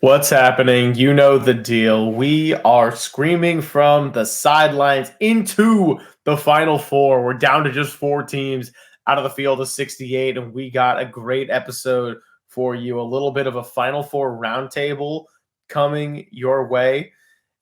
What's happening? You know the deal. We are screaming from the sidelines into the Final Four. We're down to just four teams out of the field of 68, and we got a great episode for you. A little bit of a Final Four roundtable coming your way.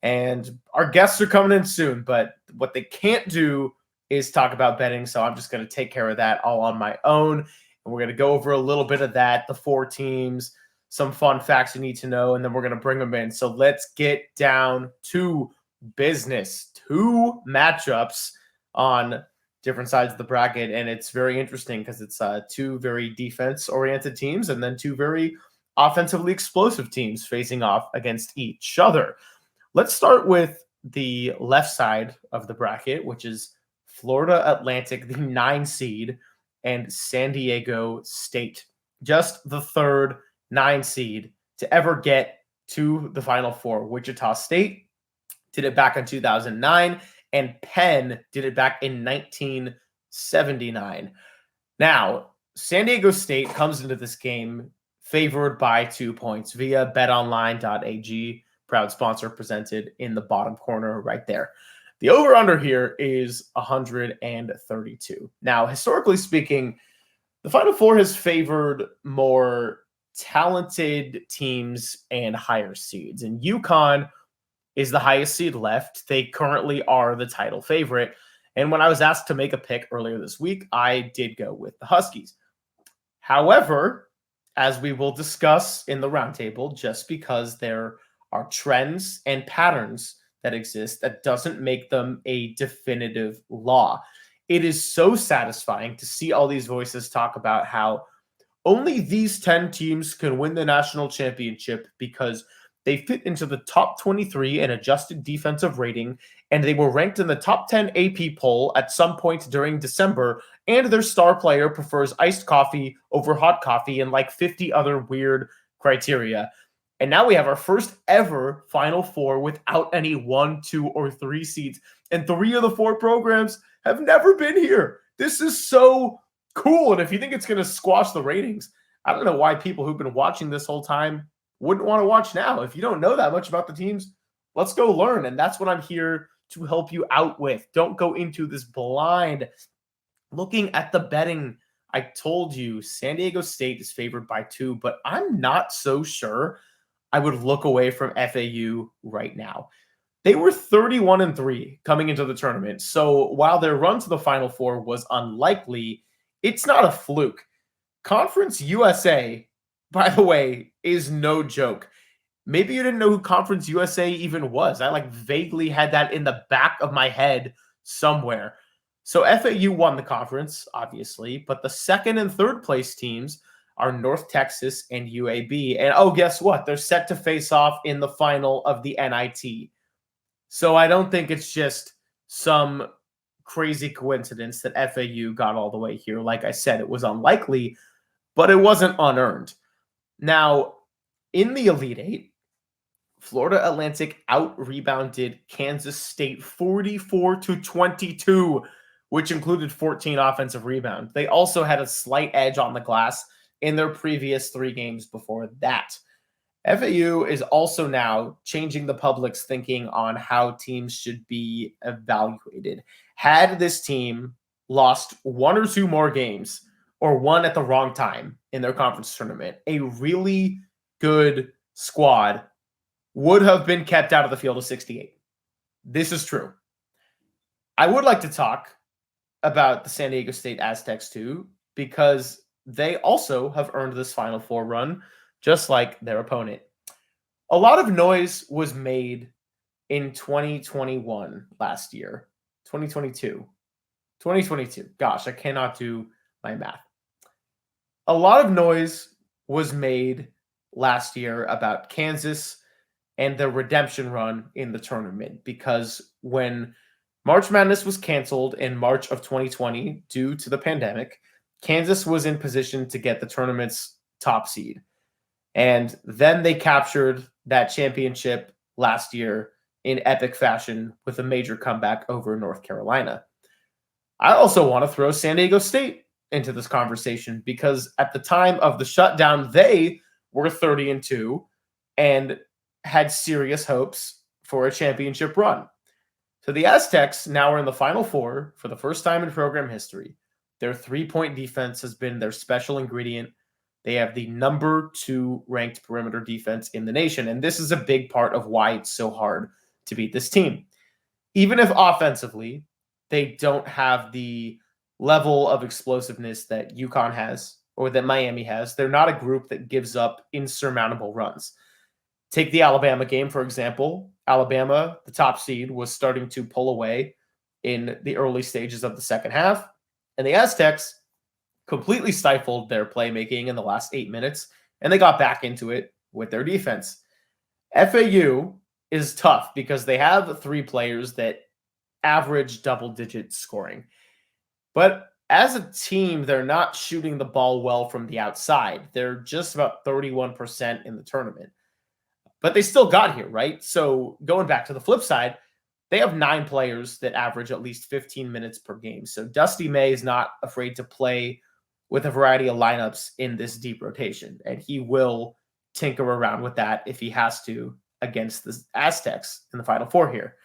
And our guests are coming in soon, but what they can't do is talk about betting. So I'm just going to take care of that all on my own. And we're going to go over a little bit of that, the four teams, some fun facts you need to know, and then we're going to bring them in. So let's get down to business. Two matchups on different sides of the bracket, and it's very interesting because it's two very defense-oriented teams and then two very offensively explosive teams facing off against each other. Let's start with the left side of the bracket, which is Florida Atlantic, the 9 seed, and San Diego State, just the third 9 seed to ever get to the Final Four. Wichita State did it back in 2009, and Penn did it back in 1979. Now, San Diego State comes into this game favored by 2 points via betonline.ag. Proud sponsor presented in the bottom corner right there. The over-under here is 132. Now, historically speaking, the Final Four has favored more talented teams and higher seeds. And UConn is the highest seed left. They currently are the title favorite. And when I was asked to make a pick earlier this week, I did go with the Huskies. However, as we will discuss in the roundtable, just because there are trends and patterns that exist, that doesn't make them a definitive law. It is so satisfying to see all these voices talk about how only these 10 teams can win the national championship because they fit into the top 23 in adjusted defensive rating, and they were ranked in the top 10 AP poll at some point during December, and their star player prefers iced coffee over hot coffee and like 50 other weird criteria. And now we have our first ever Final Four without any 1, 2, or 3 seeds. And 3 of the 4 programs have never been here. This is so cool. And if you think it's going to squash the ratings, I don't know why people who've been watching this whole time wouldn't want to watch now. If you don't know that much about the teams, let's go learn. And that's what I'm here to help you out with. Don't go into this blind. Looking at the betting, I told you San Diego State is favored by 2, but I'm not so sure I would look away from FAU right now. They were 31-3 coming into the tournament. So while their run to the Final Four was unlikely, it's not a fluke. Conference USA, by the way, is no joke. Maybe you didn't know who Conference USA even was. I vaguely had that in the back of my head somewhere. So FAU won the conference, obviously, but the second and third place teams are North Texas and UAB. And guess what? They're set to face off in the final of the NIT. So I don't think it's just some crazy coincidence that FAU got all the way here. Like I said, it was unlikely, but it wasn't unearned. Now, in the Elite Eight, Florida Atlantic out-rebounded Kansas State 44-22, which included 14 offensive rebounds. They also had a slight edge on the glass in their previous 3 games before that. FAU is also now changing the public's thinking on how teams should be evaluated. Had this team lost 1 or 2 more games or won at the wrong time in their conference tournament, a really good squad would have been kept out of the field of 68. This is true. I would like to talk about the San Diego State Aztecs too, because they also have earned this Final Four run, just like their opponent. A lot of noise was made in 2021 last year. 2022. Gosh, I cannot do my math. A lot of noise was made last year about Kansas and their redemption run in the tournament, because when March Madness was canceled in March of 2020 due to the pandemic, Kansas was in position to get the tournament's top seed. And then they captured that championship last year in epic fashion with a major comeback over North Carolina. I also want to throw San Diego State into this conversation because at the time of the shutdown, they were 30-2. and had serious hopes for a championship run. So the Aztecs now are in the Final Four for the first time in program history. Their three-point defense has been their special ingredient. They have the number 2 ranked perimeter defense in the nation, and this is a big part of why it's so hard to beat this team. Even if offensively, they don't have the level of explosiveness that UConn has or that Miami has, they're not a group that gives up insurmountable runs. Take the Alabama game, for example. Alabama, the top seed, was starting to pull away in the early stages of the second half, and the Aztecs completely stifled their playmaking in the last 8 minutes, and they got back into it with their defense. FAU is tough because they have 3 players that average double-digit scoring. But as a team, they're not shooting the ball well from the outside. They're just about 31% in the tournament. But they still got here, right? So going back to the flip side, they have 9 players that average at least 15 minutes per game. So Dusty May is not afraid to play with a variety of lineups in this deep rotation, and he will tinker around with that if he has to against the Aztecs in the Final Four here.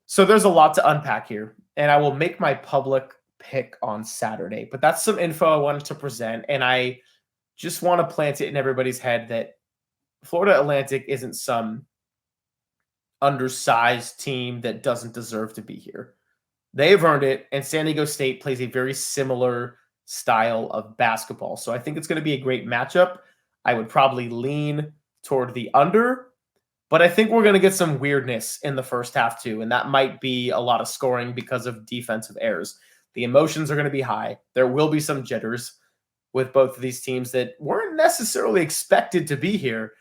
So there's a lot to unpack here, and I will make my public pick on Saturday. But that's some info I wanted to present, and I just want to plant it in everybody's head that Florida Atlantic isn't some undersized team that doesn't deserve to be here. They've earned it, and San Diego State plays a very similar style of basketball. So I think it's going to be a great matchup. I would probably lean toward the under, but I think we're going to get some weirdness in the first half too, and that might be a lot of scoring because of defensive errors. The emotions are going to be high. There will be some jitters with both of these teams that weren't necessarily expected to be here,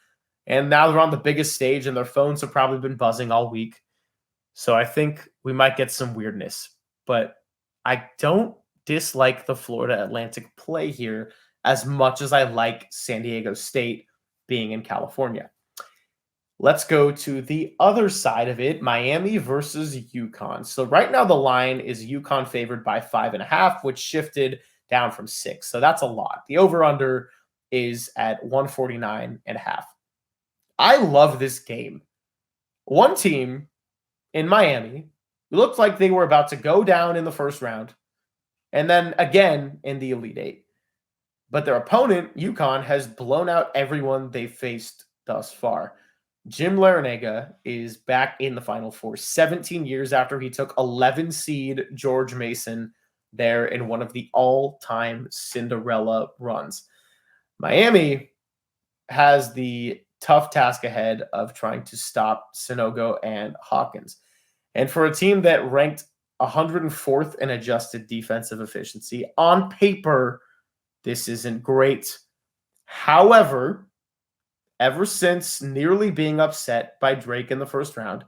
and now they're on the biggest stage, and their phones have probably been buzzing all week. So I think we might get some weirdness, but I don't dislike the Florida Atlantic play here as much as I like San Diego State being in California. Let's go to the other side of it, Miami versus UConn. So right now the line is UConn favored by 5.5, which shifted down from 6. So that's a lot. The over-under is at 149.5. I love this game. One team in Miami looked like they were about to go down in the first round and then again in the Elite Eight. But their opponent, UConn, has blown out everyone they've faced thus far. Jim Larinaga is back in the Final Four 17 years after he took 11 seed George Mason there in one of the all-time Cinderella runs. Miami has the tough task ahead of trying to stop Sanogo and Hawkins. And for a team that ranked 104th in adjusted defensive efficiency, on paper, this isn't great. However, ever since nearly being upset by Drake in the first round,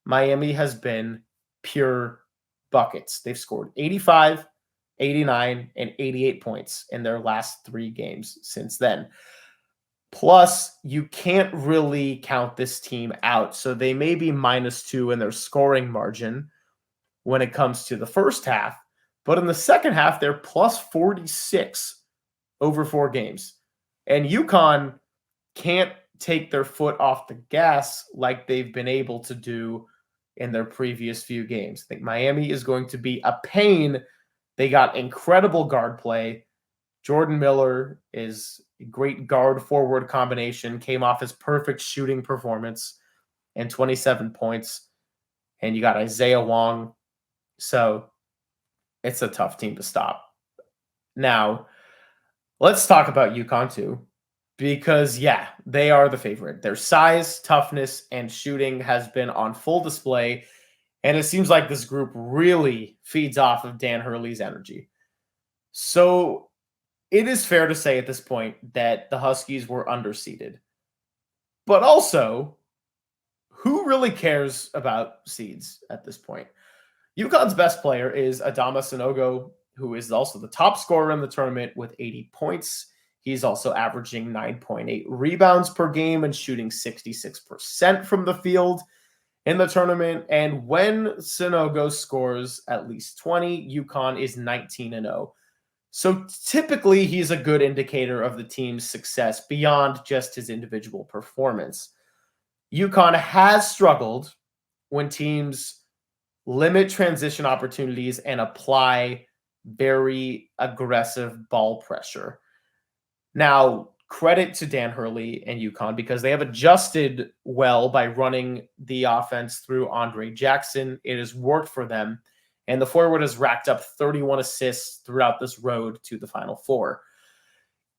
Miami has been pure buckets. They've scored 85, 89, and 88 points in their last 3 games since then. Plus, you can't really count this team out. So they may be -2 in their scoring margin when it comes to the first half. But in the second half, they're +46 over 4 games. And UConn can't take their foot off the gas like they've been able to do in their previous few games. I think Miami is going to be a pain. They got incredible guard play. Jordan Miller is a great guard-forward combination, came off his perfect shooting performance and 27 points. And you got Isaiah Wong. So it's a tough team to stop. Now, let's talk about UConn too, because, yeah, they are the favorite. Their size, toughness, and shooting has been on full display, and it seems like this group really feeds off of Dan Hurley's energy. So it is fair to say at this point that the Huskies were underseeded. But also, who really cares about seeds at this point? UConn's best player is Adama Sanogo, who is also the top scorer in the tournament with 80 points. He's also averaging 9.8 rebounds per game and shooting 66% from the field in the tournament. And when Sanogo scores at least 20, UConn is 19-0. So typically he's a good indicator of the team's success beyond just his individual performance. UConn has struggled when teams limit transition opportunities and apply very aggressive ball pressure. Now, credit to Dan Hurley and UConn because they have adjusted well by running the offense through Andre Jackson. It has worked for them, and the forward has racked up 31 assists throughout this road to the Final Four.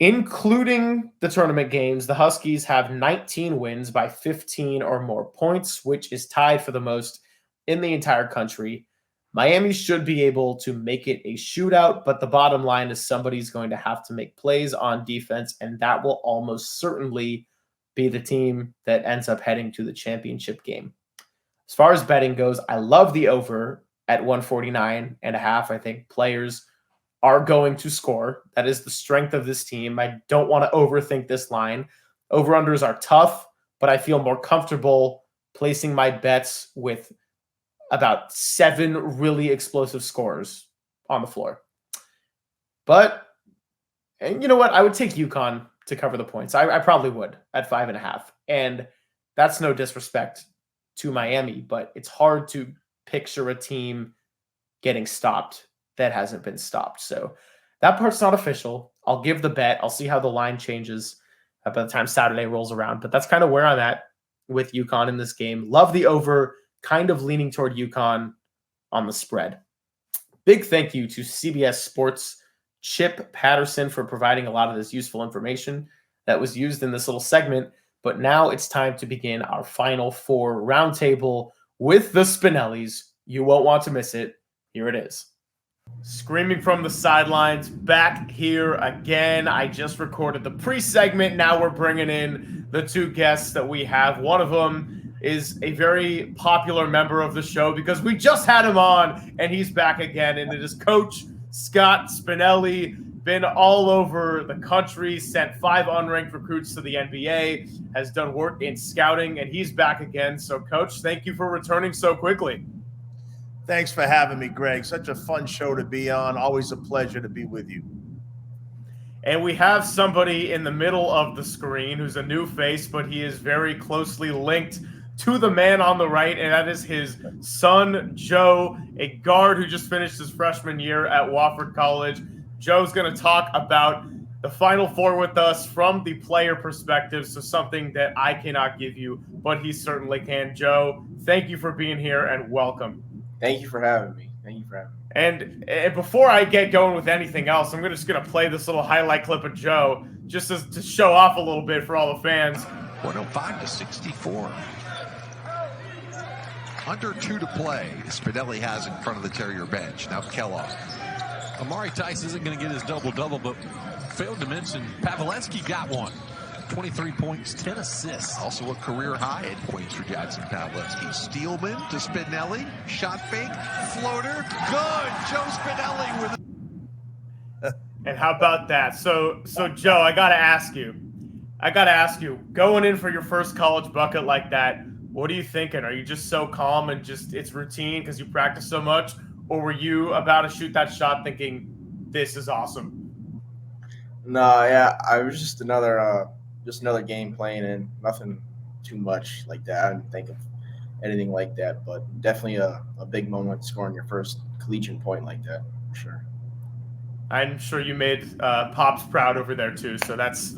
Including the tournament games, the Huskies have 19 wins by 15 or more points, which is tied for the most in the entire country. Miami should be able to make it a shootout, but the bottom line is somebody's going to have to make plays on defense, and that will almost certainly be the team that ends up heading to the championship game. As far as betting goes, I love the over at 149.5. I think players are going to score. That is the strength of this team. I don't want to overthink this line. Over-unders are tough, but I feel more comfortable placing my bets with about 7 really explosive scores on the floor. And you know what? I would take UConn to cover the points. I probably would at 5.5. And that's no disrespect to Miami, but it's hard to picture a team getting stopped that hasn't been stopped. So that part's not official. I'll give the bet. I'll see how the line changes by the time Saturday rolls around. But that's kind of where I'm at with UConn in this game. Love the over. Kind of leaning toward UConn on the spread. Big thank you to CBS Sports' Chip Patterson for providing a lot of this useful information that was used in this little segment. But now it's time to begin our Final Four roundtable with the Spinellis. You won't want to miss it. Here it is. Screaming from the sidelines, back here again. I just recorded the pre-segment. Now we're bringing in the 2 guests that we have. One of them is a very popular member of the show because we just had him on, and he's back again. And it is Coach Scott Spinelli. Been all over the country, sent 5 unranked recruits to the NBA, has done work in scouting, and he's back again. So, Coach, thank you for returning so quickly. Thanks for having me, Greg. Such a fun show to be on. Always a pleasure to be with you. And we have somebody in the middle of the screen who's a new face, but he is very closely linked to the man on the right, and that is his son, Joe, a guard who just finished his freshman year at Wofford College. Joe's going to talk about the Final Four with us from the player perspective, so something that I cannot give you, but he certainly can. Joe, thank you for being here, and welcome. Thank you for having me. And before I get going with anything else, I'm just going to play this little highlight clip of Joe just to show off a little bit for all the fans. 105-64. Under 2 to play. Spinelli has in front of the Terrier bench. Now Kellogg. Amari Tice isn't going to get his double-double, but failed to mention Pavlensky got one. 23 points, 10 assists. Also a career high in points for Jackson Pavlensky. Steelman to Spinelli. Shot fake. Floater. Good. Joe Spinelli with And how about that? So Joe, I got to ask you, going in for your first college bucket like that, what are you thinking? Are you just so calm and just it's routine because you practice so much? Or were you about to shoot that shot thinking, this is awesome? No, yeah, I was just another game playing and nothing too much like that. I didn't think of anything like that, but definitely a big moment scoring your first collegiate point like that, for sure. I'm sure you made Pops proud over there too, so that's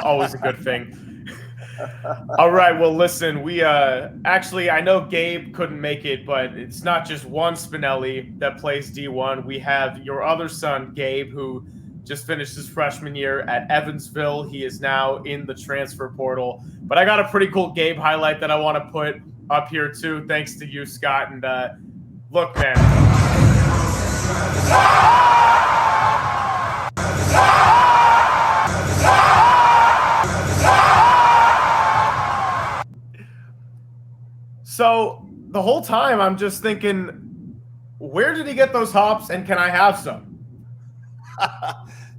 always a good thing. All right, well, listen, we actually, I know Gabe couldn't make it, but it's not just one Spinelli that plays D1. We have your other son, Gabe, who just finished his freshman year at Evansville. He is now in the transfer portal. But I got a pretty cool Gabe highlight that I want to put up here too, thanks to you, Scott. And look, man. So the whole time I'm just thinking, where did he get those hops and can I have some?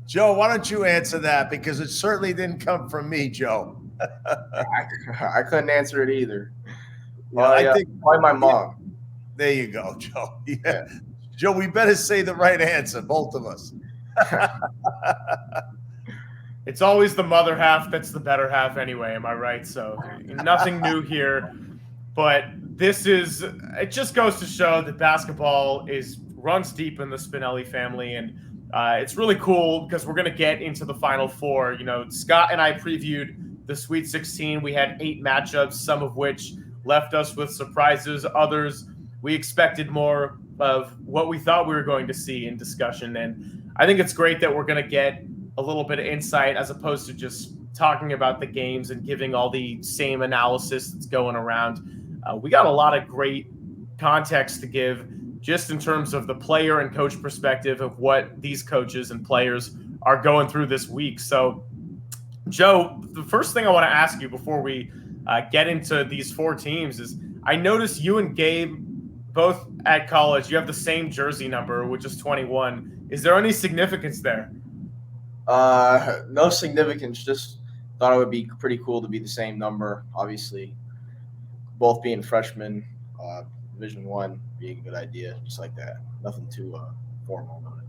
Joe, why don't you answer that? Because it certainly didn't come from me, Joe. I couldn't answer it either. Well, I think probably my mom. There you go, Joe. Yeah. Joe, we better say the right answer, both of us. It's always the mother half that's the better half anyway, am I right? So nothing new here. But it just goes to show that basketball runs deep in the Spinelli family. And it's really cool because we're going to get into the Final Four. You know, Scott and I previewed the Sweet 16. We had 8 matchups, some of which left us with surprises. Others, we expected more of what we thought we were going to see in discussion. And I think it's great that we're going to get a little bit of insight as opposed to just talking about the games and giving all the same analysis that's going around. We got a lot of great context to give just in terms of the player and coach perspective of what these coaches and players are going through this week. So, Joe, the first thing I want to ask you before we get into these 4 teams is I noticed you and Gabe both at college, you have the same jersey number, which is 21. Is there any significance there? No significance. Just thought it would be pretty cool to be the same number. Obviously, both being freshmen, Division 1 being a good idea, just like that. Nothing too formal about it.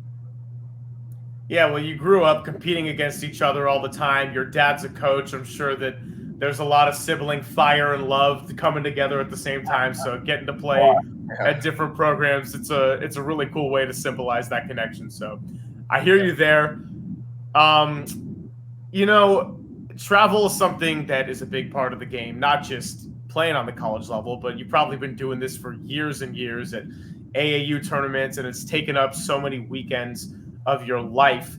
Yeah, well, you grew up competing against each other all the time. Your dad's a coach. I'm sure that there's a lot of sibling fire and love coming together at the same time. So getting to play at different programs, it's a really cool way to symbolize that connection. So I hear you there. You know, travel is something that is a big part of the game, not just playing on the college level, but you've probably been doing this for years and years at AAU tournaments, and it's taken up so many weekends of your life.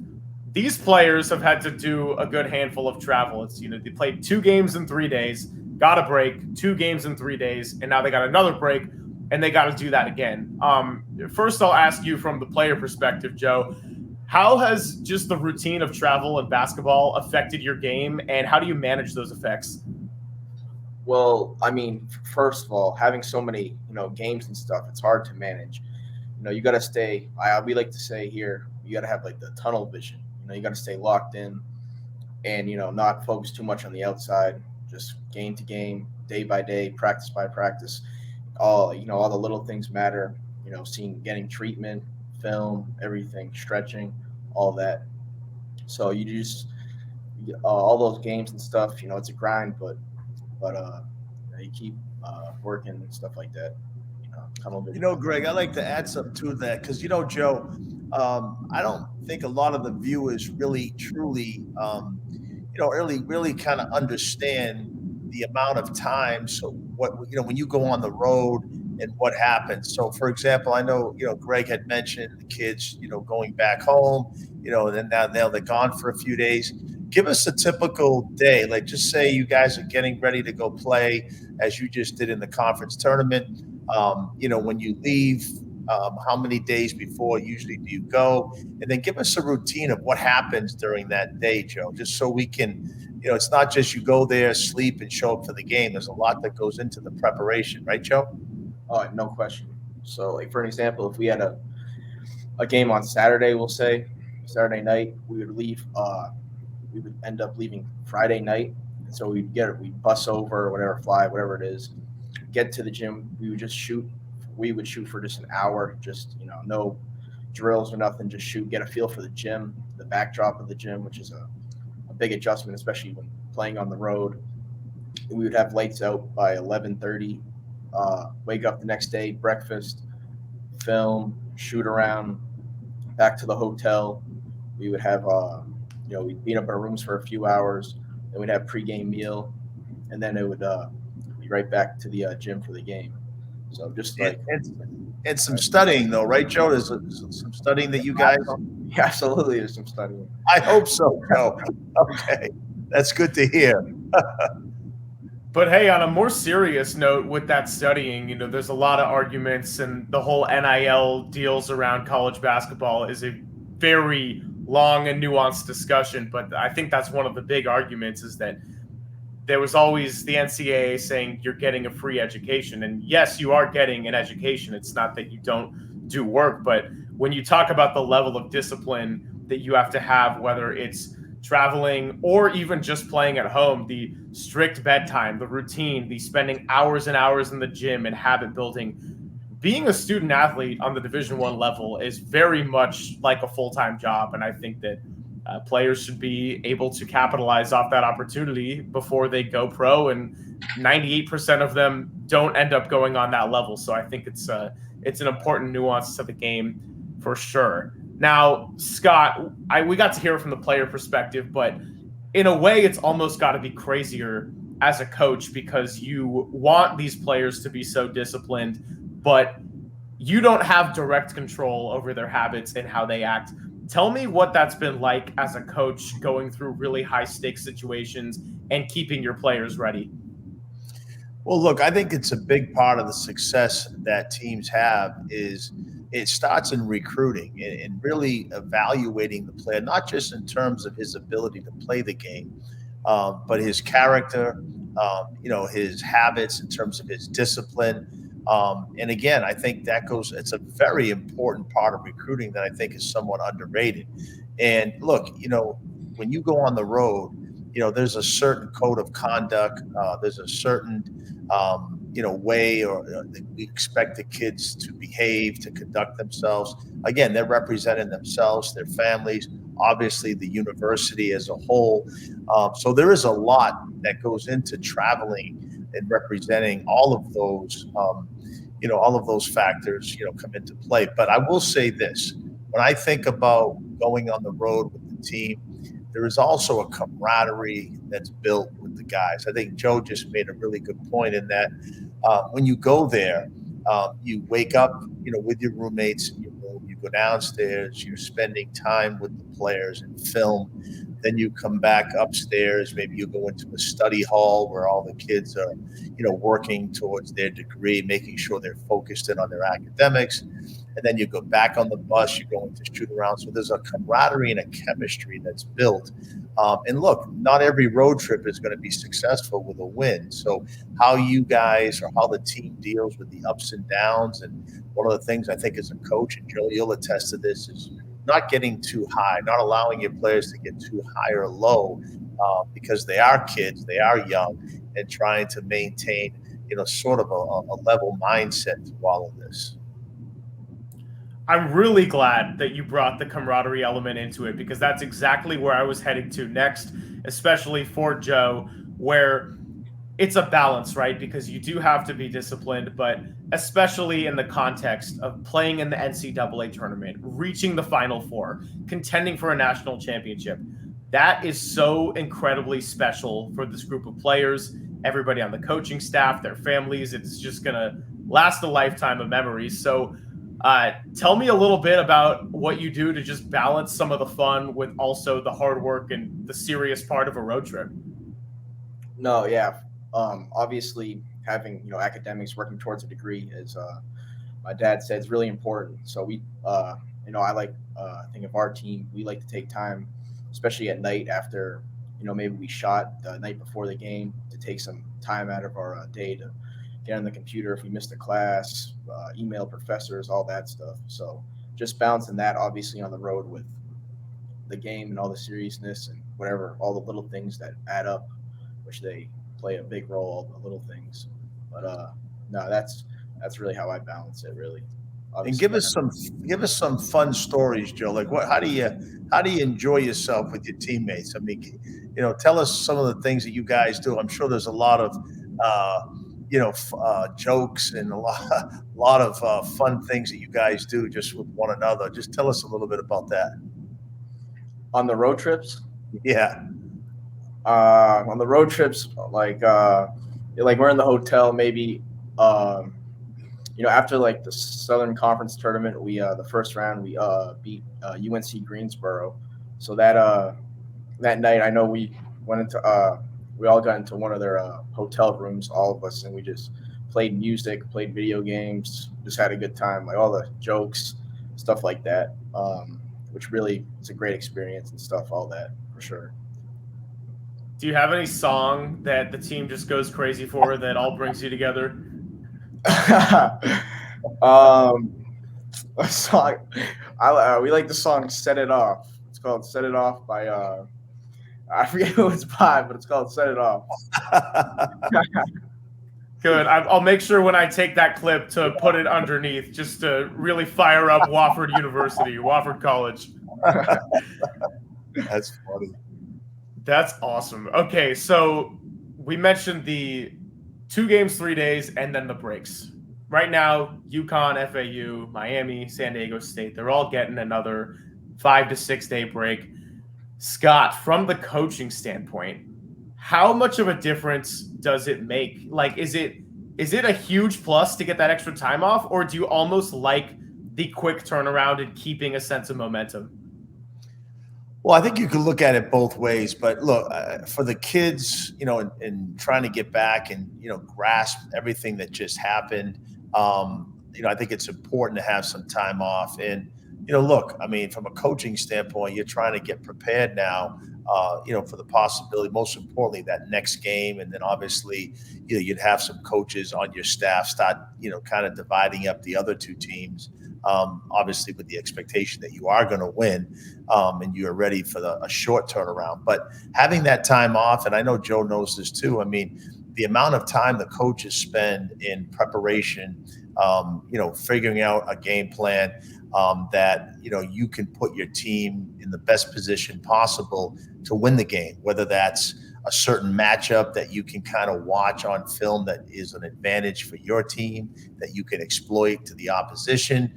These players have had to do a good handful of travel. It's, you know, they played 2 games in 3 days, got a break, 2 games in 3 days, and now they got another break, and they got to do that again. First, I'll ask you from the player perspective, Joe, how has just the routine of travel and basketball affected your game, and how do you manage those effects? Well, I mean, first of all, having so many, games and stuff, it's hard to manage. You got to stay, we like to say here, you got to have like the tunnel vision. You got to stay locked in and, not focus too much on the outside, just game to game, day by day, practice by practice. All the little things matter, getting treatment, film, everything, stretching, all that. So you just, all those games and stuff, it's a grind, but you keep working and stuff like that. Greg, I like to add something to that because, Joe, I don't think a lot of the viewers really, truly, really kind of understand the amount of time. So when you go on the road and what happens. So, for example, I know, Greg had mentioned the kids, going back home, and then now they're gone for a few days. Give us a typical day. Like, just say you guys are getting ready to go play as you just did in the conference tournament. When you leave, how many days before usually do you go? And then give us a routine of what happens during that day, Joe, just so we can, it's not just you go there, sleep, and show up for the game. There's a lot that goes into the preparation, right, Joe? Oh, no question. So, like, for an example, if we had a game on Saturday, we'll say, Saturday night, we would leave, we would end up leaving Friday night. And so we'd bus over or whatever, fly, whatever it is, get to the gym. We would just shoot. We would shoot for just an hour, just, no drills or nothing, just shoot, get a feel for the gym, the backdrop of the gym, which is a big adjustment, especially when playing on the road. We would have lights out by 11:30, wake up the next day, breakfast, film, shoot around, back to the hotel. We would have, we'd be up in our rooms for a few hours, then we'd have pregame meal, and then it would be right back to the gym for the game. So just like and some studying though, right, Joe? There's some studying that you guys. Yeah, absolutely, there's some studying. I hope so, Joe. Okay, that's good to hear. But hey, on a more serious note, with that studying, there's a lot of arguments, and the whole NIL deals around college basketball is a very long and nuanced discussion. But I think that's one of the big arguments is that there was always the NCAA saying you're getting a free education. And yes, you are getting an education. It's not that you don't do work, but when you talk about the level of discipline that you have to have, whether it's traveling or even just playing at home, the strict bedtime, the routine, the spending hours and hours in the gym and habit building, being a student athlete on the Division I level is very much like a full-time job, and I think that players should be able to capitalize off that opportunity before they go pro, and 98% of them don't end up going on that level. So I think it's an important nuance to the game for sure. Now, Scott, we got to hear it from the player perspective, but in a way, it's almost got to be crazier as a coach because you want these players to be so disciplined, but you don't have direct control over their habits and how they act. Tell me what that's been like as a coach going through really high stakes situations and keeping your players ready. Well, look, I think it's a big part of the success that teams have is it starts in recruiting and really evaluating the player, not just in terms of his ability to play the game, but his character, his habits in terms of his discipline. And again, I think it's a very important part of recruiting that I think is somewhat underrated. And look, when you go on the road, there's a certain code of conduct. There's a certain, way we expect the kids to behave, to conduct themselves. Again, they're representing themselves, their families, obviously the university as a whole. So there is a lot that goes into traveling and representing all of those, all of those factors, come into play. But I will say this, when I think about going on the road with the team, there is also a camaraderie that's built with the guys. I think Joe just made a really good point in that when you go there, you wake up, with your roommates in your room, you go downstairs, you're spending time with the players and film. Then you come back upstairs, maybe you go into a study hall where all the kids are, working towards their degree, making sure they're focused in on their academics. And then you go back on the bus, you're going to shoot around. So there's a camaraderie and a chemistry that's built. And look, not every road trip is going to be successful with a win. So how you guys or how the team deals with the ups and downs. And one of the things I think as a coach, and Joe, you'll attest to this, is not getting too high, not allowing your players to get too high or low because they are kids, they are young, and trying to maintain, sort of a level mindset through all of this. I'm really glad that you brought the camaraderie element into it because that's exactly where I was heading to next, especially for Joe, where it's a balance, right? Because you do have to be disciplined, but especially in the context of playing in the NCAA tournament, reaching the Final Four, contending for a national championship. That is so incredibly special for this group of players, everybody on the coaching staff, their families. It's just going to last a lifetime of memories. So tell me a little bit about what you do to just balance some of the fun with also the hard work and the serious part of a road trip. No, yeah. Obviously having, academics, working towards a degree is, my dad said, is really important. So we, I think of our team, we like to take time, especially at night after, maybe we shot the night before the game, to take some time out of our day to get on the computer if we missed a class, email professors, all that stuff. So just balancing that obviously on the road with the game and all the seriousness and whatever, all the little things that add up, which they play a big role, all the little things. But no, that's really how I balance it, really. Obviously, and give us some fun stories, Joe. Like how do you enjoy yourself with your teammates? I mean, tell us some of the things that you guys do. I'm sure there's a lot of jokes and a lot of fun things that you guys do just with one another. Just tell us a little bit about that. On the road trips? Yeah. On the road trips, like we're in the hotel, maybe, after like the Southern Conference tournament, we the first round we beat UNC Greensboro. So that night, I know we went into we all got into one of their hotel rooms, all of us, and we just played music, played video games, just had a good time, like all the jokes, stuff like that, which really is a great experience and stuff, all that for sure. Do you have any song that the team just goes crazy for that all brings you together? A song, we like the song "Set It Off." It's called "Set It Off" by I forget who it's by, but it's called "Set It Off." Good. I'll make sure when I take that clip to put it underneath, just to really fire up Wofford University, Wofford College. That's funny. That's awesome. Okay, so we mentioned the 2 games, 3 days, and then the breaks. Right now, UConn, FAU, Miami, San Diego State, they're all getting another 5 to 6 day break. Scott, from the coaching standpoint, how much of a difference does it make? Like, is it a huge plus to get that extra time off, or do you almost like the quick turnaround and keeping a sense of momentum? Well, I think you can look at it both ways, but look, for the kids, and trying to get back and, grasp everything that just happened, I think it's important to have some time off. And, look, I mean, from a coaching standpoint, you're trying to get prepared now, for the possibility, most importantly, that next game. And then obviously, you'd have some coaches on your staff start, kind of dividing up the other 2 teams, obviously with the expectation that you are going to win, and you're ready for a short turnaround. But having that time off, and I know Joe knows this too, I mean, the amount of time the coaches spend in preparation, figuring out a game plan, that, you can put your team in the best position possible to win the game, whether that's a certain matchup that you can kind of watch on film that is an advantage for your team that you can exploit to the opposition,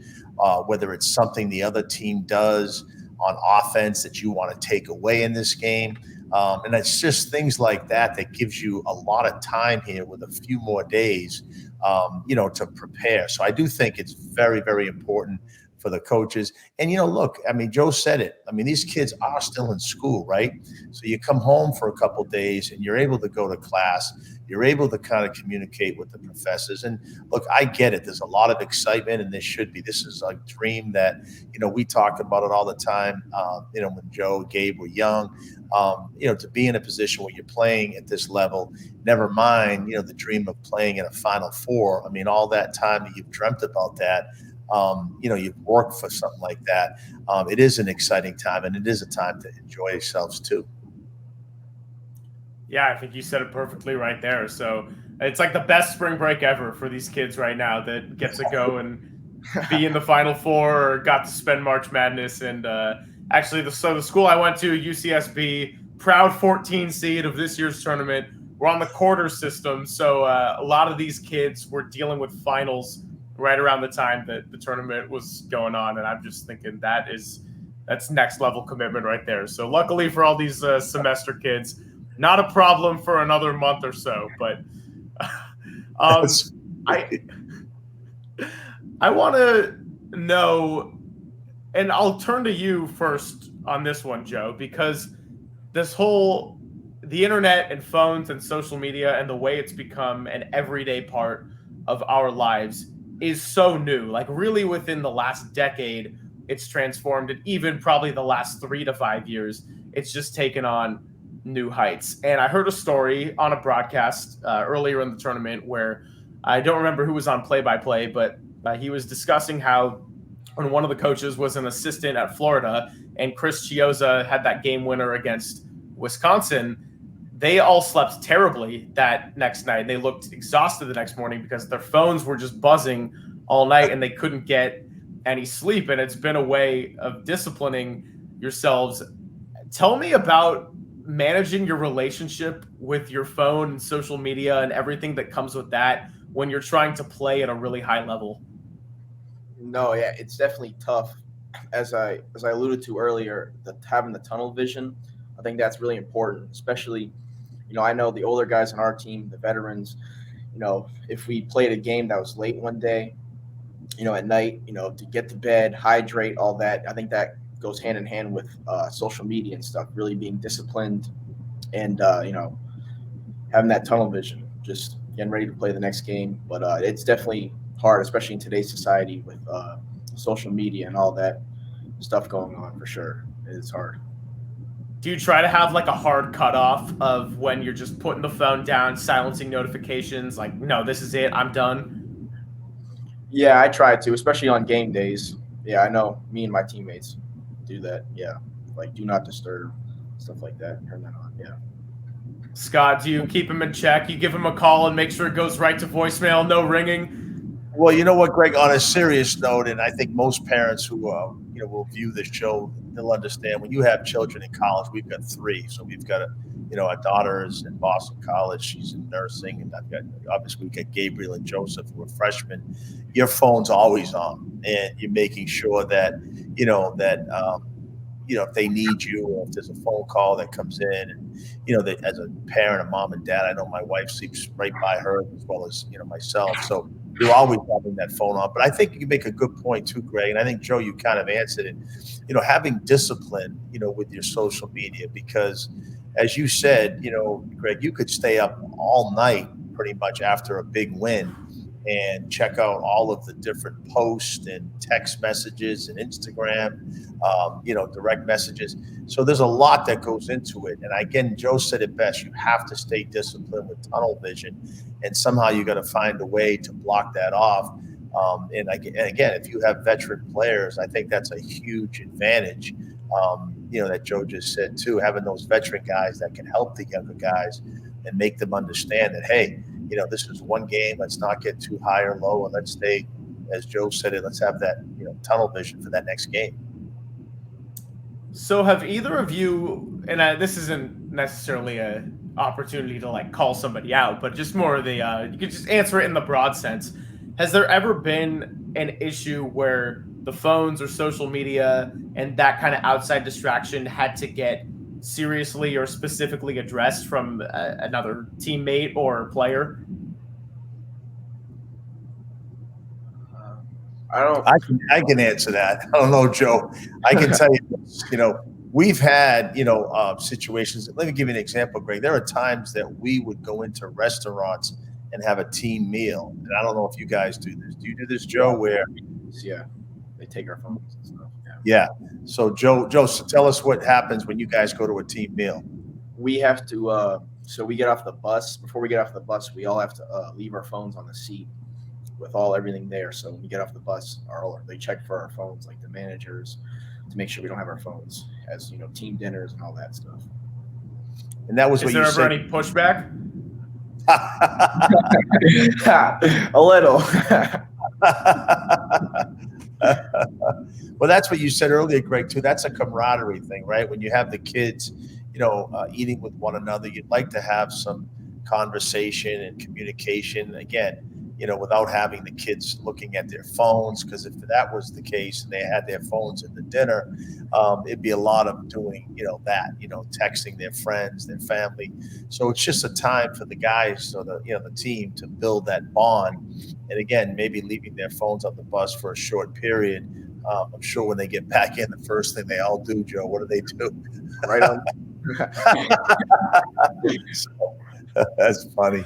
whether it's something the other team does on offense that you want to take away in this game. And it's just things like that gives you a lot of time here with a few more days, to prepare. So I do think it's very, very important for the coaches. And, look, I mean, Joe said it. I mean, these kids are still in school, right? So you come home for a couple of days and you're able to go to class. You're able to kind of communicate with the professors. And look, I get it. There's a lot of excitement, and this should be. This is a dream that, we talk about it all the time, when Joe, Gabe were young, to be in a position where you're playing at this level, never mind, the dream of playing in a Final Four. I mean, all that time that you've dreamt about that, you've worked for something like that. It is an exciting time, and it is a time to enjoy yourselves too. Yeah, I think you said it perfectly right there. So it's like the best spring break ever for these kids right now that get to go and be in the Final Four or got to spend March Madness. And actually, the school I went to, UCSB, proud 14 seed of this year's tournament, we're on the quarter system. So a lot of these kids were dealing with finals right around the time that the tournament was going on. And I'm just thinking that's next level commitment right there. So luckily for all these semester kids, not a problem for another month or so. But I want to know, and I'll turn to you first on this one, Joe, because the internet and phones and social media and the way it's become an everyday part of our lives is so new. Like really within the last decade, it's transformed, and even probably the last 3 to 5 years, it's just taken on new heights. And I heard a story on a broadcast earlier in the tournament where I don't remember who was on play-by-play, but he was discussing how when one of the coaches was an assistant at Florida and Chris Chiozza had that game winner against Wisconsin, they all slept terribly that next night. They looked exhausted the next morning because their phones were just buzzing all night and they couldn't get any sleep. And it's been a way of disciplining yourselves. Tell me about managing your relationship with your phone and social media and everything that comes with that when you're trying to play at a really high level. No, yeah, it's definitely tough. As I alluded to earlier, having the tunnel vision, I think that's really important, especially, I know the older guys on our team, the veterans, if we played a game that was late one day, at night, to get to bed, hydrate, all that, I think that goes hand in hand with social media and stuff, really being disciplined and, having that tunnel vision, just getting ready to play the next game. But it's definitely hard, especially in today's society with social media and all that stuff going on, for sure. It's hard. Do you try to have like a hard cutoff of when you're just putting the phone down, silencing notifications, like, no, this is it, I'm done? Yeah, I try to, especially on game days. Yeah, I know me and my teammates do that. Yeah, like do not disturb, stuff like that. Turn that on. Yeah. Scott, do you keep him in check? You give him a call and make sure it goes right to voicemail, no ringing? Well, you know what, Greg, on a serious note, and I think most parents who will view this show, they'll understand when you have children in college. We've got 3. So we've got our daughter is in Boston College. She's in nursing. And obviously we've got Gabriel and Joseph who are freshmen. Your phone's always on, and you're making sure that, if they need you, or if there's a phone call that comes in, and, that as a parent, a mom and dad, I know my wife sleeps right by her as well as, myself. So you're always having that phone on. But I think you make a good point too, Greg. And I think, Joe, you kind of answered it, having discipline, with your social media, because as you said, Greg, you could stay up all night pretty much after a big win and check out all of the different posts and text messages and Instagram, direct messages. So there's a lot that goes into it. And again, Joe said it best. You have to stay disciplined with tunnel vision, and somehow you got to find a way to block that off. And again, if you have veteran players, I think that's a huge advantage, that Joe just said too, having those veteran guys that can help the younger guys and make them understand that, hey, this is one game. Let's not get too high or low, and let's stay, as Joe said it, let's have that tunnel vision for that next game. So have either of you, and this isn't necessarily a opportunity to like call somebody out, but just more of the you could just answer it in the broad sense. Has there ever been an issue where the phones or social media and that kind of outside distraction had to get seriously or specifically addressed from another teammate or player? I can answer that. I don't know, Joe. I can tell you, we've had, situations. Let me give you an example, Greg. There are times that we would go into restaurants and have a team meal. And I don't know if you guys do this. Do you do this, Joe? Where? Yeah, they take our phones and stuff. Yeah. So Joe, so tell us what happens when you guys go to a team meal. We have to, so we get off the bus. Before we get off the bus, we all have to leave our phones on the seat with everything there. So when we get off the bus, they check for our phones, like the managers, to make sure we don't have our phones, as team dinners and all that stuff. And that was what you said. Is there ever any pushback? A little. Well, that's what you said earlier, Greg, too. That's a camaraderie thing, right? When you have the kids, eating with one another, you'd like to have some conversation and communication. Again, without having the kids looking at their phones, because if that was the case and they had their phones at the dinner, it'd be a lot of doing, texting their friends, their family. So it's just a time for the guys or the team to build that bond. And again, maybe leaving their phones on the bus for a short period. I'm sure when they get back in, the first thing they all do, Joe, what do they do? Right on. So, that's funny.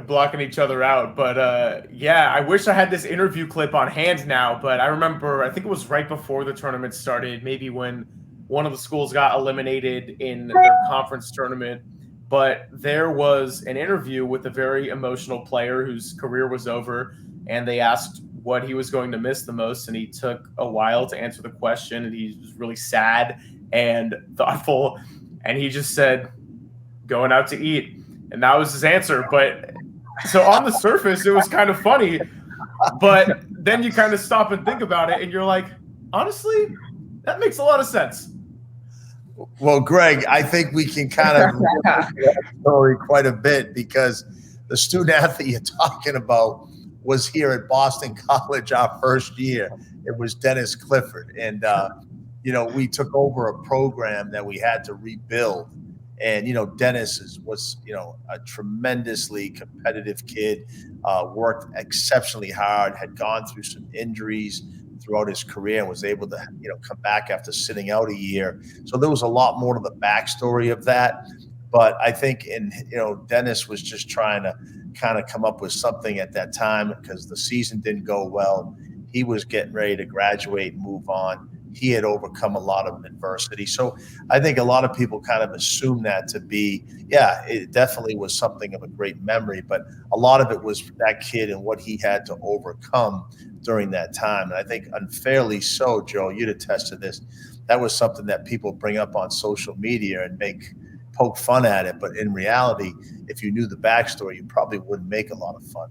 Blocking each other out. But I wish I had this interview clip on hand now, but I remember, I think it was right before the tournament started, maybe when one of the schools got eliminated in their conference tournament, but there was an interview with a very emotional player whose career was over, and they asked what he was going to miss the most, and he took a while to answer the question, and he was really sad and thoughtful, and he just said, going out to eat. And that was his answer. But so on the surface, it was kind of funny. But then you kind of stop and think about it, and you're like, honestly, that makes a lot of sense. Well, Greg, I think we can kind of that story quite a bit, because the student athlete you're talking about was here at Boston College our first year. It was Dennis Clifford. And, we took over a program that we had to rebuild. And, Dennis was, a tremendously competitive kid, worked exceptionally hard, had gone through some injuries throughout his career and was able to, come back after sitting out a year. So there was a lot more to the backstory of that. But I think, Dennis was just trying to kind of come up with something at that time, because the season didn't go well. He was getting ready to graduate and move on. He had overcome a lot of adversity. So I think a lot of people kind of assume that to be, it definitely was something of a great memory, but a lot of it was that kid and what he had to overcome during that time. And I think unfairly so, Joe, you'd attest to this, that was something that people bring up on social media and make poke fun at it, but in reality, if you knew the backstory, you probably wouldn't make a lot of fun,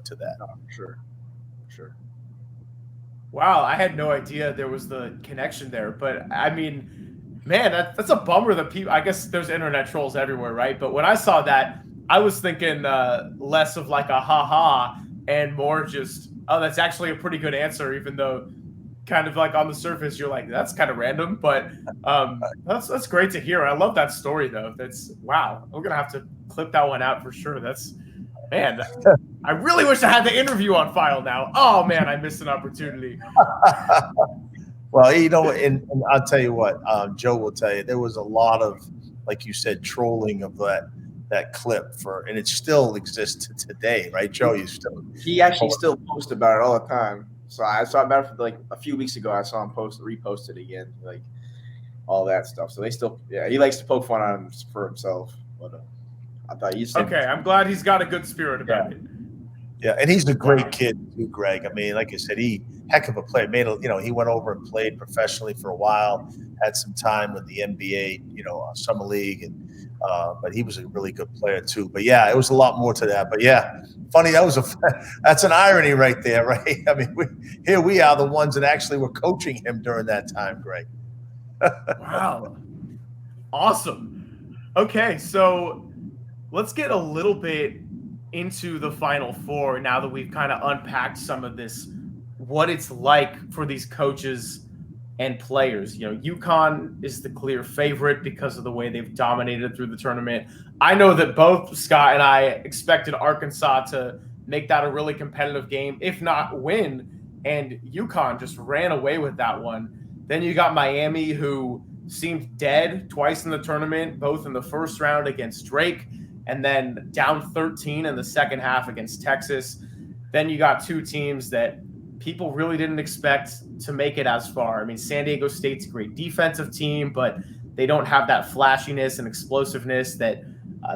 to that. No, sure. Wow, I had no idea there was the connection there. But I mean, man, that's a bummer that people. I guess there's internet trolls everywhere, right? But when I saw that, I was thinking less of like a ha and more just, oh, that's actually a pretty good answer, even though kind of like on the surface you're like, that's kind of random. But that's great to hear. I love that story though. That's wow. We're gonna have to clip that one out for sure. That's man. I really wish I had the interview on file now. Oh man, I missed an opportunity. Well, and I'll tell you what, Joe will tell you, there was a lot of, like you said, trolling of that clip and it still exists today, right, Joe? He actually still posts about it all the time. So I saw about it for like a few weeks ago. I saw him repost it again, like all that stuff. So he likes to poke fun on him for himself. But I thought you said okay. I'm glad he's got a good spirit about it. Yeah, and he's a great kid too, Greg. I mean, like I said, heck of a player. He went over and played professionally for a while. Had some time with the NBA, summer league, but he was a really good player too. But yeah, it was a lot more to that. But yeah, funny. That's an irony right there, right? I mean, here we are, the ones that actually were coaching him during that time, Greg. Wow, awesome. Okay, so let's get a little bit into the Final Four now that we've kind of unpacked some of this, what it's like for these coaches and players. UConn is the clear favorite because of the way they've dominated through the tournament. I know that both Scott and I expected Arkansas to make that a really competitive game, if not win, and UConn just ran away with that one. Then you got Miami, who seemed dead twice in the tournament, both in the first round against Drake and then down 13 in the second half against Texas. Then you got two teams that people really didn't expect to make it as far. I mean, San Diego State's a great defensive team, but they don't have that flashiness and explosiveness that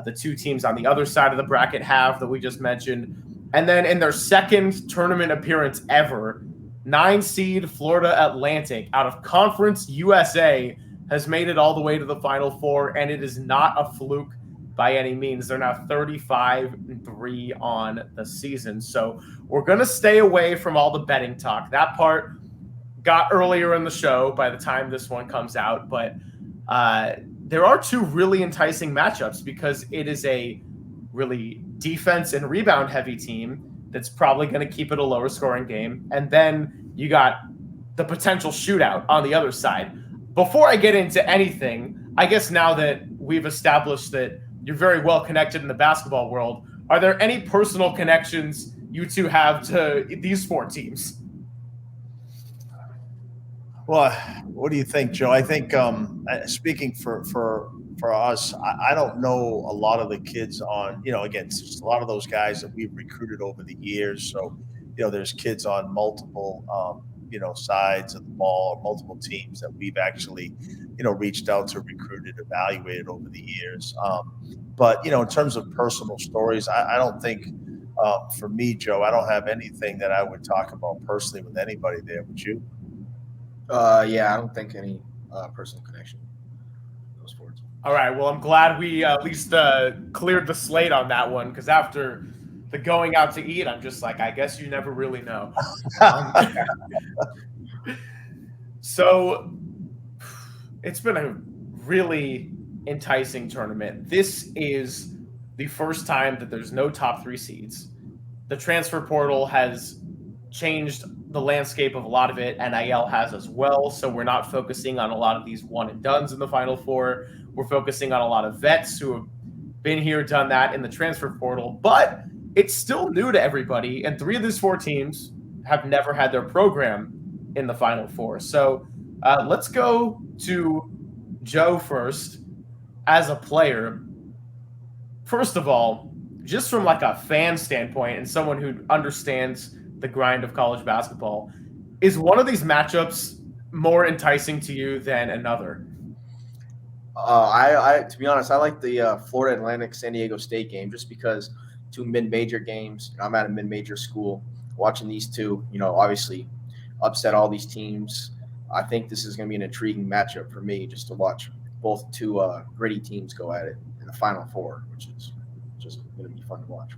the two teams on the other side of the bracket have that we just mentioned. And then in their second tournament appearance ever, 9-seed Florida Atlantic out of Conference USA has made it all the way to the Final Four, and it is not a fluke by any means. They're now 35-3 on the season. So we're going to stay away from all the betting talk. That part got earlier in the show by the time this one comes out. But there are two really enticing matchups because it is a really defense and rebound heavy team that's probably going to keep it a lower scoring game. And then you got the potential shootout on the other side. Before I get into anything, I guess now that we've established that you're very well connected in the basketball world, are there any personal connections you two have to these four teams? Well, what do you think, Joe? I think speaking for us, I don't know a lot of the kids on, again, just a lot of those guys that we've recruited over the years. So, there's kids on multiple, sides of the ball, or multiple teams that we've actually, reached out to, recruited, evaluated over the years. But, in terms of personal stories, I don't think, for me, Joe, I don't have anything that I would talk about personally with anybody there. Would you? Yeah, I don't think any personal connection. Those sports. All right. Well, I'm glad we at least cleared the slate on that one, because after the going out to eat, I'm just like, I guess you never really know. So it's been a really enticing tournament. This is the first time that there's no top three seeds. The transfer portal has changed the landscape of a lot of it. NIL has as well. So we're not focusing on a lot of these one and dones in the Final Four. We're focusing on a lot of vets who have been here, done that in the transfer portal, but it's still new to everybody. And three of these four teams have never had their program in the Final Four. So let's go to Joe first as a player. First of all, just from like a fan standpoint and someone who understands the grind of college basketball, is one of these matchups more enticing to you than another? I to be honest, I like the Florida Atlantic San Diego State game just because two mid-major games. I'm at a mid-major school. Watching these two, obviously upset all these teams. I think this is going to be an intriguing matchup for me just to watch both two gritty teams go at it in the Final Four, which is just going to be fun to watch.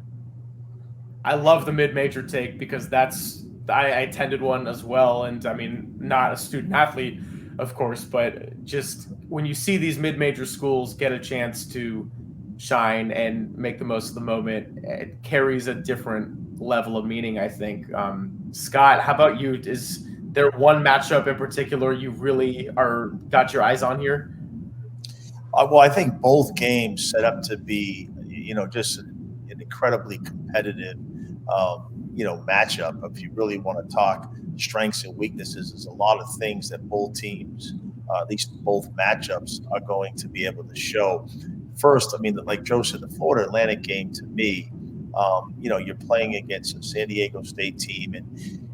I love the mid-major take because I attended one as well, and I mean, not a student athlete, of course, but just when you see these mid-major schools get a chance to shine and make the most of the moment, it carries a different level of meaning, I think. Scott, how about you? Is there one matchup in particular you really got your eyes on here? Well, I think both games set up to be, just an incredibly competitive, matchup. If you really want to talk strengths and weaknesses, there's a lot of things that both teams, at least both matchups, are going to be able to show. First, I mean, like Joe said, the Florida Atlantic game to me, you're playing against a San Diego State team, and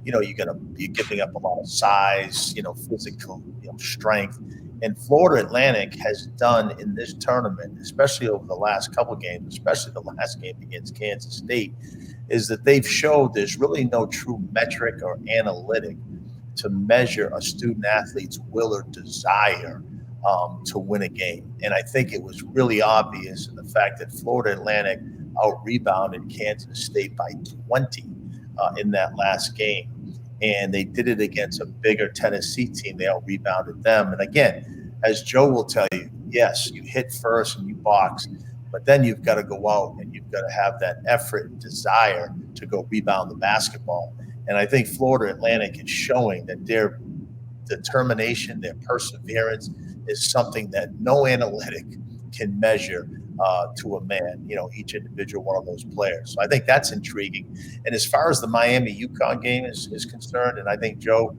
you're giving up a lot of size, physical, strength. And Florida Atlantic has done in this tournament, especially over the last couple of games, especially the last game against Kansas State, is that they've showed there's really no true metric or analytic to measure a student athlete's will or desire to win a game. And I think it was really obvious in the fact that Florida Atlantic out-rebounded Kansas State by 20 in that last game. And they did it against a bigger Tennessee team. They out-rebounded them. And again, as Joe will tell you, yes, you hit first and you box, but then you've got to go out and you've got to have that effort and desire to go rebound the basketball. And I think Florida Atlantic is showing that their determination, their perseverance is something that no analytic can measure to a man, each individual one of those players. So I think that's intriguing. And as far as the Miami-UConn game is concerned, and I think, Joe,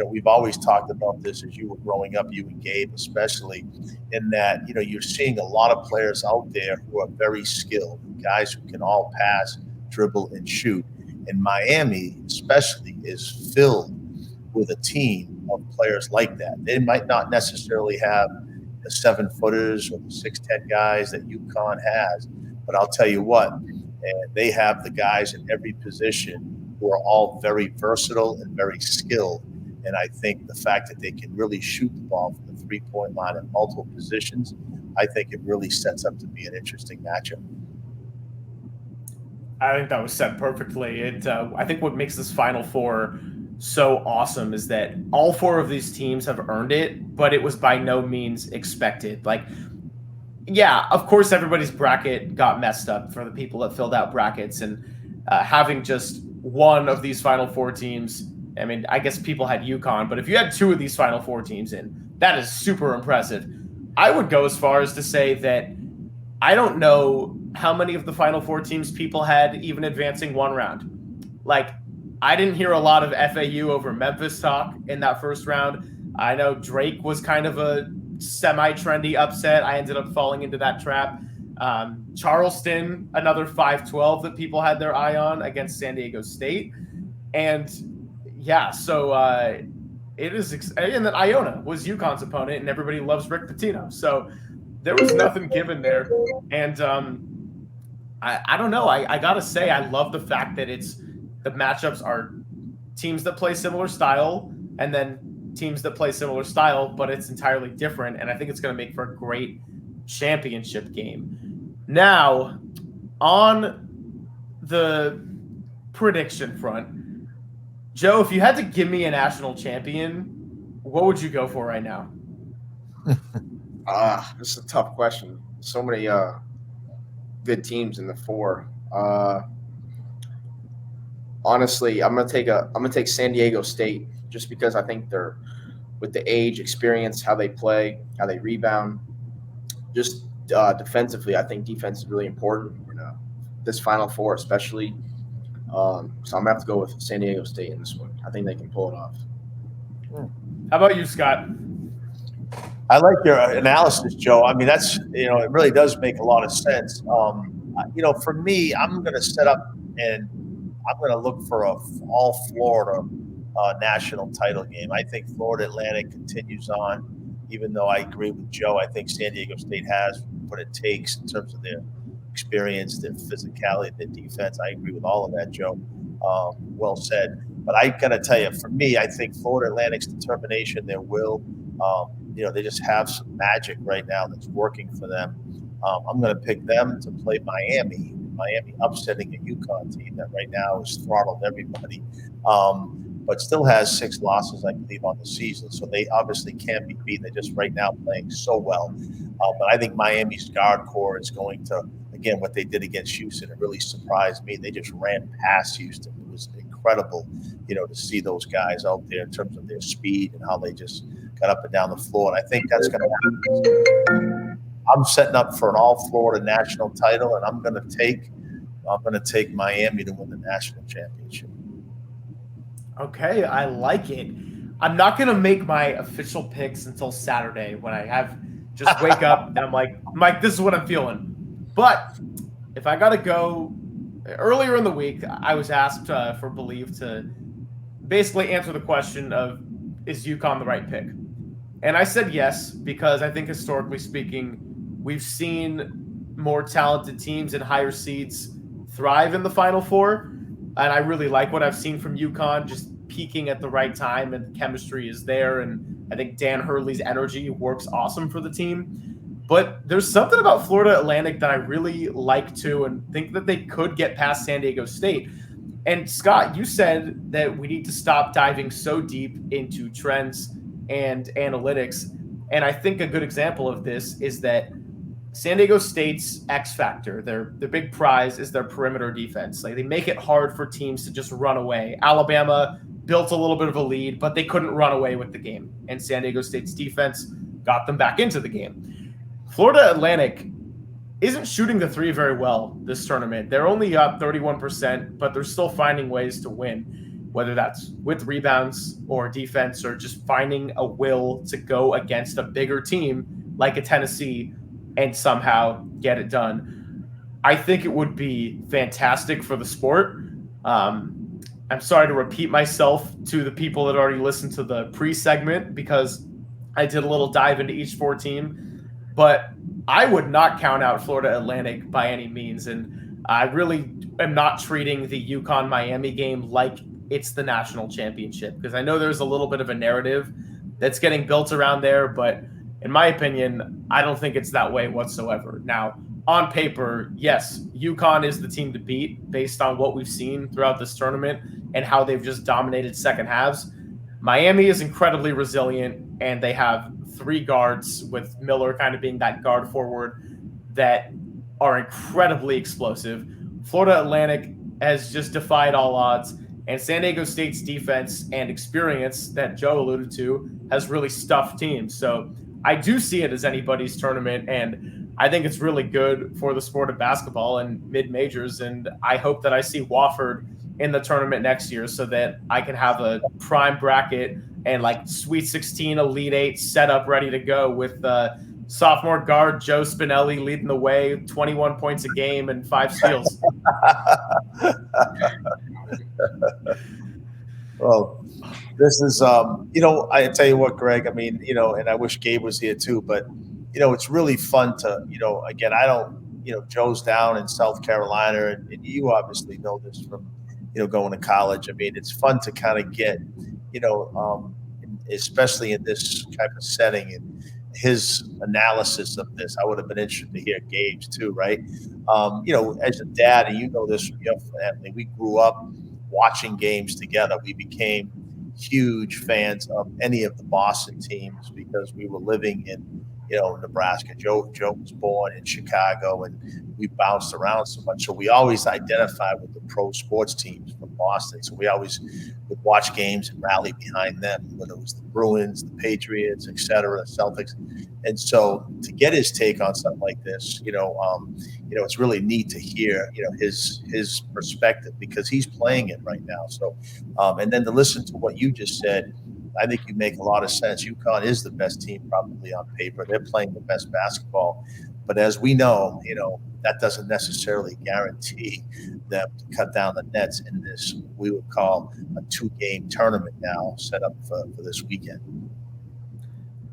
we've always talked about this as you were growing up, you and Gabe especially, in that, you're seeing a lot of players out there who are very skilled, guys who can all pass, dribble, and shoot. And Miami especially is filled with a team of players like that. They might not necessarily have the 7-footers or the 6'10" guys that UConn has, but I'll tell you what, they have the guys in every position who are all very versatile and very skilled. And I think the fact that they can really shoot the ball from the three-point line in multiple positions, I think it really sets up to be an interesting matchup. I think that was said perfectly. I think what makes this Final Four so awesome is that all four of these teams have earned it, but it was by no means expected. Like, yeah, of course, everybody's bracket got messed up for the people that filled out brackets, and having just one of these Final Four teams, I mean, I guess people had UConn, but if you had two of these Final Four teams in, that is super impressive. I would go as far as to say that I don't know how many of the Final Four teams people had even advancing one round. Like, I didn't hear a lot of FAU over Memphis talk in that first round. I know Drake was kind of a semi-trendy upset. I ended up falling into that trap. Charleston, another 5-12 that people had their eye on against San Diego State. And yeah, so it is, and then Iona was UConn's opponent, and everybody loves Rick Pitino. So there was nothing given there. And I don't know. I got to say, I love the fact that the matchups are teams that play similar style and then teams that play similar style, but it's entirely different. And I think it's going to make for a great championship game. Now, on the prediction front, Joe, if you had to give me a national champion, what would you go for right now? This is a tough question. So many good teams in the four. Honestly, I'm gonna take San Diego State just because I think they're, with the age, experience, how they play, how they rebound, just defensively. I think defense is really important in this Final Four, especially. So I'm gonna have to go with San Diego State in this one. I think they can pull it off. How about you, Scott? I like your analysis, Joe. I mean, that's, it really does make a lot of sense. For me, I'm going to set up and I'm going to look for a all Florida national title game. I think Florida Atlantic continues on, even though I agree with Joe. I think San Diego State has what it takes in terms of their experience, their physicality, their defense. I agree with all of that, Joe. Well said. But I got to tell you, for me, I think Florida Atlantic's determination, their will, they just have some magic right now that's working for them. I'm going to pick them to play Miami. Miami upsetting a UConn team that right now has throttled everybody, but still has 6 losses, I believe, on the season. So they obviously can't be beaten. They're just right now playing so well. But I think Miami's guard core is going to, again, what they did against Houston, it really surprised me. They just ran past Houston. It was incredible, to see those guys out there in terms of their speed and how they just got up and down the floor. And I think that's going to happen. I'm setting up for an all-Florida national title, and I'm going to take Miami to win the national championship. Okay, I like it. I'm not going to make my official picks until Saturday when I just wake up and I'm like, Mike, this is what I'm feeling. But if I got to go earlier in the week, I was asked for Believe to basically answer the question of, is UConn the right pick? And I said yes, because I think historically speaking, we've seen more talented teams and higher seeds thrive in the Final Four. And I really like what I've seen from UConn, just peaking at the right time, and the chemistry is there. And I think Dan Hurley's energy works awesome for the team. But there's something about Florida Atlantic that I really like too, and think that they could get past San Diego State. And Scott, you said that we need to stop diving so deep into trends and analytics. And I think a good example of this is that San Diego State's X factor, their big prize, is their perimeter defense. Like, they make it hard for teams to just run away. Alabama built a little bit of a lead, but they couldn't run away with the game. And San Diego State's defense got them back into the game. Florida Atlantic isn't shooting the three very well this tournament. They're only up 31%, but they're still finding ways to win, whether that's with rebounds or defense, or just finding a will to go against a bigger team like a Tennessee and somehow get it done. I think it would be fantastic for the sport. I'm sorry to repeat myself to the people that already listened to the pre-segment, because I did a little dive into each 4 team, but I would not count out Florida Atlantic by any means. And I really am not treating the UConn-Miami game like it's the national championship, because I know there's a little bit of a narrative that's getting built around there, but in my opinion, I don't think it's that way whatsoever. Now, on paper, yes, UConn is the team to beat based on what we've seen throughout this tournament and how they've just dominated second halves. Miami is incredibly resilient, and they have 3 guards, with Miller kind of being that guard forward, that are incredibly explosive. Florida Atlantic has just defied all odds, and San Diego State's defense and experience that Joe alluded to has really stuffed teams. So I do see it as anybody's tournament, and I think it's really good for the sport of basketball and mid-majors, and I hope that I see Wofford in the tournament next year so that I can have a prime bracket and like Sweet 16, Elite 8 set up ready to go with sophomore guard Joe Spinelli leading the way, 21 points a game and 5 steals. Well, this is, I tell you what, Greg, I mean, and I wish Gabe was here too, but, it's really fun to, again, I don't, Joe's down in South Carolina, and you obviously know this from, going to college. I mean, it's fun to kind of get, especially in this type of setting, and his analysis of this. I would have been interested to hear Gabe's too, right? As a dad, and you know this from your family, we grew up watching games together. We became huge fans of any of the Boston teams because we were living in, Nebraska. Joe was born in Chicago, and we bounced around so much. So we always identified with the pro sports teams from Boston. So we always would watch games and rally behind them, whether it was the Bruins, the Patriots, et cetera, Celtics. And so to get his take on something like this, it's really neat to hear, his perspective, because he's playing it right now. So, and then to listen to what you just said, I think you make a lot of sense. UConn is the best team probably on paper. They're playing the best basketball. But as we know, that doesn't necessarily guarantee them to cut down the nets in this, we would call a 2-game tournament now set up for this weekend.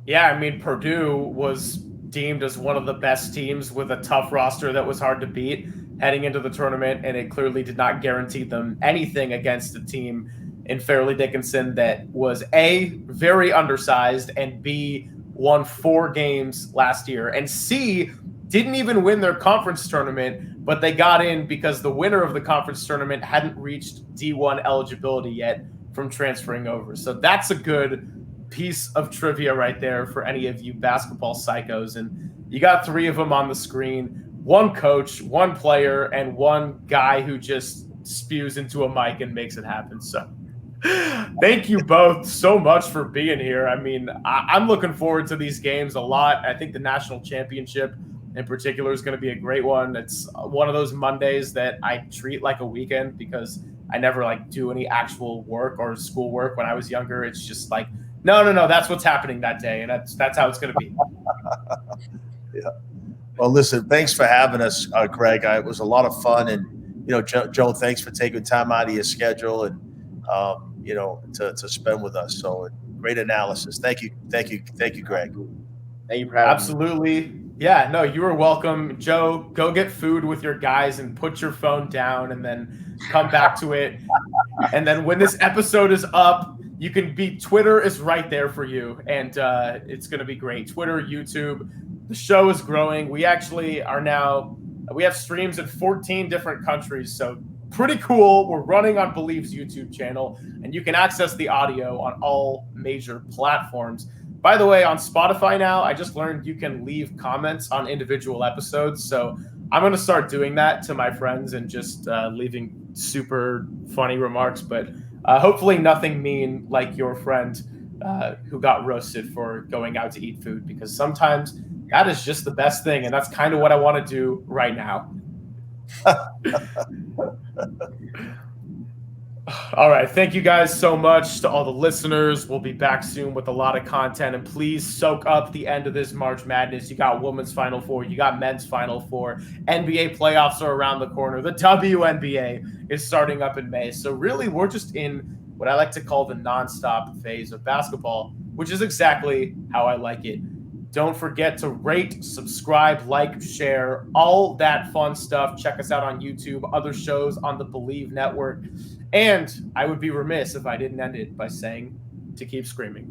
Yeah, I mean, Purdue was deemed as one of the best teams with a tough roster that was hard to beat heading into the tournament, and it clearly did not guarantee them anything against a team in Fairleigh Dickinson that was A, very undersized, and B, won 4 games last year. And C didn't even win their conference tournament, but they got in because the winner of the conference tournament hadn't reached D1 eligibility yet from transferring over. So that's a good piece of trivia right there for any of you basketball psychos. And you got 3 of them on the screen, 1 coach, 1 player, and 1 guy who just spews into a mic and makes it happen. So thank you both so much for being here. I mean, I'm looking forward to these games a lot. I think the national championship in particular is going to be a great one. It's one of those Mondays that I treat like a weekend because I never like do any actual work or school work when I was younger. It's just like, no, that's what's happening that day. And that's how it's going to be. Yeah. Well, listen, thanks for having us, Greg. It was a lot of fun. And, Joe, thanks for taking time out of your schedule and, to spend with us. So great analysis. Thank you, Greg. Thank you for having me. Absolutely. Yeah, no, you were welcome. Joe, go get food with your guys and put your phone down and then come back to it. And then when this episode is up, you can be, Twitter is right there for you. And it's going to be great. Twitter, YouTube, the show is growing. We actually we have streams in 14 different countries. So pretty cool. We're running on Believe's YouTube channel, and you can access the audio on all major platforms. By the way, on Spotify now, I just learned you can leave comments on individual episodes. So I'm going to start doing that to my friends and just leaving super funny remarks. But hopefully nothing mean like your friend who got roasted for going out to eat food, because sometimes that is just the best thing. And that's kind of what I want to do right now. All right. Thank you guys so much to all the listeners. We'll be back soon with a lot of content, and please soak up the end of this March Madness. You got women's Final Four. You got men's Final Four. NBA playoffs are around the corner. The WNBA is starting up in May. So really, we're just in what I like to call the nonstop phase of basketball, which is exactly how I like it. Don't forget to rate, subscribe, like, share, all that fun stuff. Check us out on YouTube, other shows on the Believe Network. And I would be remiss if I didn't end it by saying to keep screaming.